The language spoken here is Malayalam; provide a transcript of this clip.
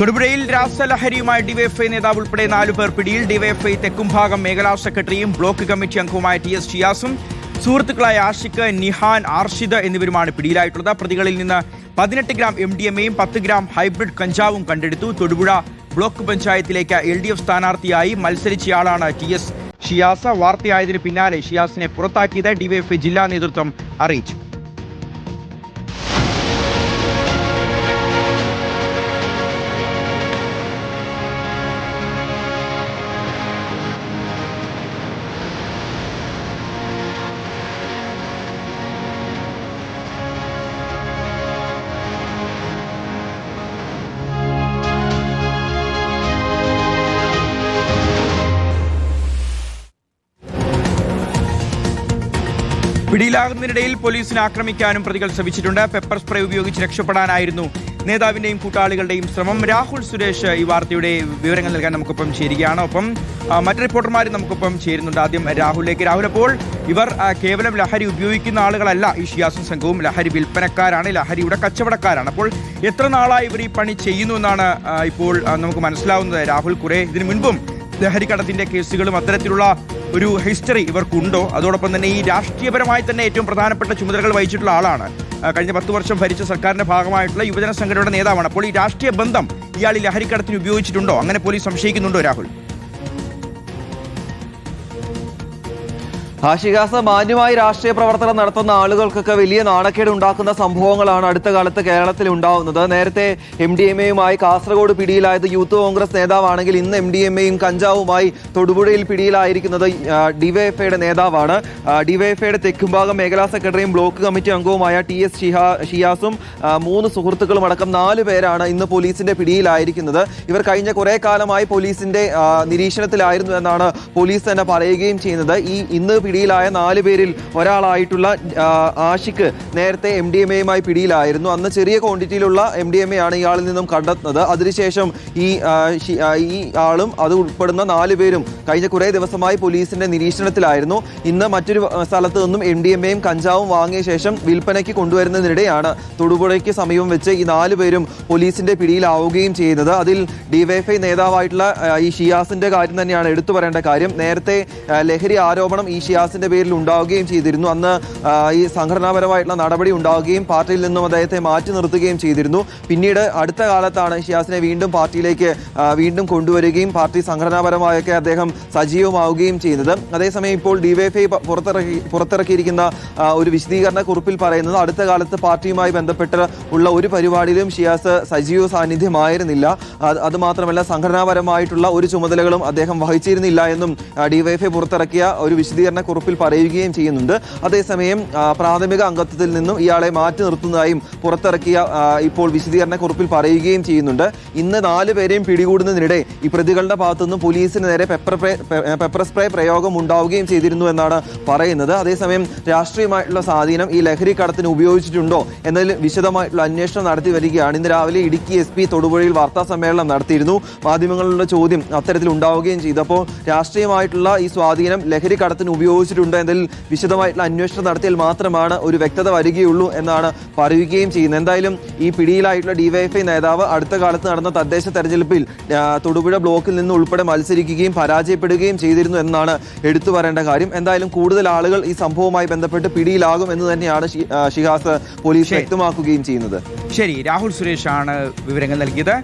തൊടുപുഴയിൽ രാസലഹരിയുമായി ഡിവൈഎഫ്ഐ നേതാവ് ഉൾപ്പെടെ 4 പേർ പിടിയിൽ. ഡിവൈഎഫ്ഐ തെക്കുംഭാഗം മേഖലാ സെക്രട്ടറിയും ബ്ലോക്ക് കമ്മിറ്റി അംഗവുമായ ടി.എസ്. ഷിയാസും സുഹൃത്തുക്കളായ ആഷിഖ്, നിഹാൻ, ആർഷിദ് എന്നിവരുമാണ് പിടിയിലായിട്ടുള്ളത്. പ്രതികളിൽ നിന്ന് 18 ഗ്രാം MDMAയും 10 ഗ്രാം ഹൈബ്രിഡ് കഞ്ചാവും കണ്ടെടുത്തു. തൊടുപുഴ ബ്ലോക്ക് പഞ്ചായത്തിലേക്ക് LDF സ്ഥാനാർത്ഥിയായി മത്സരിച്ചയാളാണ് ടി.എസ്. ഷിയാസ്. വാർത്തയായതിനു പിന്നാലെ ഷിയാസിനെ പുറത്താക്കിയത് ഡിവൈഎഫ്ഐ ജില്ലാ നേതൃത്വം അറിയിച്ചു. പിടിയിലാകുന്നതിനിടയിൽ പോലീസിനെ ആക്രമിക്കാനും പ്രതികൾ ശ്രമിച്ചിട്ടുണ്ട്. പെപ്പർ സ്പ്രേ ഉപയോഗിച്ച് രക്ഷപ്പെടാനായിരുന്നു നേതാവിന്റെയും കൂട്ടാളികളുടെയും ശ്രമം. രാഹുൽ സുരേഷ് ഈ വാർത്തയുടെ വിവരങ്ങൾ നൽകാൻ നമുക്കൊപ്പം ചേരുകയാണ്. ഒപ്പം മറ്റ് റിപ്പോർട്ടർമാരും നമുക്കൊപ്പം ചേരുന്നുണ്ട്. ആദ്യം രാഹുലിലേക്ക്. രാഹുൽ, അപ്പോൾ ഇവർ കേവലം ലഹരി ഉപയോഗിക്കുന്ന ആളുകളല്ല. ഈ ഷിയാസും സംഘവും ലഹരി വിൽപ്പനക്കാരാണ്, ലഹരിയുടെ കച്ചവടക്കാരാണ്. അപ്പോൾ എത്ര നാളായി ഇവർ ഈ പണി ചെയ്യുന്നു എന്നാണ് ഇപ്പോൾ നമുക്ക് മനസ്സിലാവുന്നത്. രാഹുൽ, കുറെ ഇതിനു മുൻപും ലഹരിക്കടത്തിന്റെ കേസുകളും അത്തരത്തിലുള്ള ഒരു ഹിസ്റ്ററി ഇവർക്കുണ്ടോ? അതോടൊപ്പം തന്നെ ഈ രാഷ്ട്രീയപരമായി തന്നെ ഏറ്റവും പ്രധാനപ്പെട്ട ചുമതലകൾ വഹിച്ചിട്ടുള്ള ആളാണ്. കഴിഞ്ഞ 10 വർഷം ഭരിച്ച സർക്കാരിന്റെ ഭാഗമായിട്ടുള്ള യുവജന സംഘടനയുടെ നേതാവാണ്. അപ്പോൾ ഈ രാഷ്ട്രീയ ബന്ധം ഇയാൾ ഈ ലഹരിക്കടത്തിന് ഉപയോഗിച്ചിട്ടുണ്ടോ? അങ്ങനെ പോലീസ് സംശയിക്കുന്നുണ്ടോ രാഹുൽ? ഷിഹാസ്, മാന്യമായി രാഷ്ട്രീയ പ്രവർത്തനം നടത്തുന്ന ആളുകൾക്കൊക്കെ വലിയ നാണക്കേട് ഉണ്ടാക്കുന്ന സംഭവങ്ങളാണ് അടുത്ത കാലത്ത് കേരളത്തിൽ ഉണ്ടാവുന്നത്. നേരത്തെ MDMAയുമായി കാസർഗോഡ് പിടിയിലായത് യൂത്ത് കോൺഗ്രസ് നേതാവാണെങ്കിൽ ഇന്ന് MDMAയും കഞ്ചാവുമായി തൊടുപുഴയിൽ പിടിയിലായിരിക്കുന്നത് ഡിവൈഎഫ്ഐയുടെ നേതാവാണ്. ഡിവൈഎഫ്ഐയുടെ തെക്കുംഭാഗം മേഖലാ സെക്രട്ടറിയും ബ്ലോക്ക് കമ്മിറ്റി അംഗവുമായ ടി.എസ്. ഷിയാസും 3 സുഹൃത്തുക്കളും അടക്കം 4 പേരാണ് ഇന്ന് പോലീസിന്റെ പിടിയിലായിരിക്കുന്നത്. ഇവർ കഴിഞ്ഞ കുറെ കാലമായി പോലീസിന്റെ നിരീക്ഷണത്തിലായിരുന്നു എന്നാണ് പോലീസ് തന്നെ പറയുകയും ചെയ്യുന്നത്. ഇന്ന് പിടിയിലായ 4 പേരിൽ ഒരാളായിട്ടുള്ള ആഷിഖ് നേരത്തെ MDMAയുമായി പിടിയിലായിരുന്നു. അന്ന് ചെറിയ ക്വാണ്ടിറ്റിയിലുള്ള MDMA ആണ് ഇയാളിൽ നിന്നും കണ്ടെത്തുന്നത്. അതിനുശേഷം ഈ ആളും അത് ഉൾപ്പെടുന്ന 4 പേരും കഴിഞ്ഞ കുറേ ദിവസമായി പോലീസിന്റെ നിരീക്ഷണത്തിലായിരുന്നു. ഇന്ന് മറ്റൊരു സ്ഥലത്ത് നിന്നും MDMAയും കഞ്ചാവും വാങ്ങിയ ശേഷം വിൽപ്പനയ്ക്ക് കൊണ്ടുവരുന്നതിനിടെയാണ് തൊടുപുഴയ്ക്ക് സമീപം വെച്ച് ഈ 4 പേരും പോലീസിന്റെ പിടിയിലാവുകയും ചെയ്യുന്നത്. അതിൽ ഡിവൈഎഫ്ഐ നേതാവായിട്ടുള്ള ഈ ഷിയാസിന്റെ കാര്യം തന്നെയാണ് എടുത്തു പറയേണ്ട കാര്യം. നേരത്തെ ലഹരി ആരോപണം ഈ ഷിയാസിന്റെ പേരിൽ ഉണ്ടാവുകയും ചെയ്തിരുന്നു. അന്ന് ഈ സംഘടനാപരമായിട്ടുള്ള നടപടി ഉണ്ടാവുകയും പാർട്ടിയിൽ നിന്നും അദ്ദേഹത്തെ മാറ്റി നിർത്തുകയും ചെയ്തിരുന്നു. പിന്നീട് അടുത്ത കാലത്താണ് ഷിയാസിനെ വീണ്ടും പാർട്ടിയിലേക്ക് വീണ്ടും കൊണ്ടുവരികയും പാർട്ടി സംഘടനാപരമായൊക്കെ അദ്ദേഹം സജീവമാവുകയും ചെയ്യുന്നത്. അതേസമയം ഇപ്പോൾ ഡിവൈഎഫ്ഐ പുറത്തിറക്കിയിരിക്കുന്ന ഒരു വിശദീകരണ കുറിപ്പിൽ പറയുന്നത് അടുത്ത കാലത്ത് പാർട്ടിയുമായി ബന്ധപ്പെട്ട് ഉള്ള ഒരു പരിപാടിയിലും ഷിയാസ് സജീവ സാന്നിധ്യമായിരുന്നില്ല. അതുമാത്രമല്ല സംഘടനാപരമായിട്ടുള്ള ഒരു ചുമതലകളും അദ്ദേഹം വഹിച്ചിരുന്നില്ല എന്നും ഡിവൈഎഫ്ഐ പുറത്തിറക്കിയ ഒരു വിശദീകരണ കുറിപ്പിൽ പറയുകയും ചെയ്യുന്നുണ്ട്. അതേസമയം പ്രാഥമിക അംഗത്വത്തിൽ നിന്നും ഇയാളെ മാറ്റി നിർത്തുന്നതായും പുറത്തിറക്കിയ ഇപ്പോൾ വിശദീകരണ കുറിപ്പിൽ പറയുകയും ചെയ്യുന്നുണ്ട്. ഇന്ന് 4 പേരെയും പിടികൂടുന്നതിനിടെ ഈ പ്രതികളുടെ ഭാഗത്തുനിന്നും പോലീസിന് നേരെ പെപ്പർ സ്പ്രേ പ്രയോഗം ഉണ്ടാവുകയും ചെയ്തിരുന്നു എന്നാണ് പറയുന്നത്. അതേസമയം രാഷ്ട്രീയമായിട്ടുള്ള സ്വാധീനം ഈ ലഹരി കടത്തിന് ഉപയോഗിച്ചിട്ടുണ്ടോ എന്നതിൽ വിശദമായിട്ടുള്ള അന്വേഷണം നടത്തി വരികയാണ്. ഇന്ന് രാവിലെ ഇടുക്കി SP തൊടുപുഴയിൽ വാർത്താ സമ്മേളനം നടത്തിയിരുന്നു. മാധ്യമങ്ങളുടെ ചോദ്യം അത്തരത്തിൽ ഉണ്ടാവുകയും ചെയ്തു. അപ്പോൾ രാഷ്ട്രീയമായിട്ടുള്ള ഈ സ്വാധീനം ലഹരി കടത്തിന് ഉപയോഗിച്ചിട്ടുണ്ട് എന്നതിൽ വിശദമായിട്ടുള്ള അന്വേഷണം നടത്തിയാൽ മാത്രമാണ് ഒരു വ്യക്തത വരികയുള്ളൂ എന്നാണ് പറയുകയും ചെയ്യുന്നത്. എന്തായാലും ഈ പിടിയിലായിട്ടുള്ള ഡിവൈഎഫ്ഐ നേതാവ് അടുത്ത കാലത്ത് നടന്ന തദ്ദേശ തെരഞ്ഞെടുപ്പിൽ തൊടുപുഴ ബ്ലോക്കിൽ നിന്ന് ഉൾപ്പെടെ മത്സരിക്കുകയും പരാജയപ്പെടുകയും ചെയ്തിരുന്നു എന്നാണ് എടുത്തു പറയേണ്ട കാര്യം. എന്തായാലും കൂടുതൽ ആളുകൾ ഈ സംഭവവുമായി ബന്ധപ്പെട്ട് പിടിയിലാകും എന്ന് തന്നെയാണ് ഷിഹാസ് പോലീസ് വ്യക്തമാക്കുകയും ചെയ്യുന്നത്. ശരി, രാഹുൽ സുരേഷാണ് വിവരങ്ങൾ നൽകിയത്.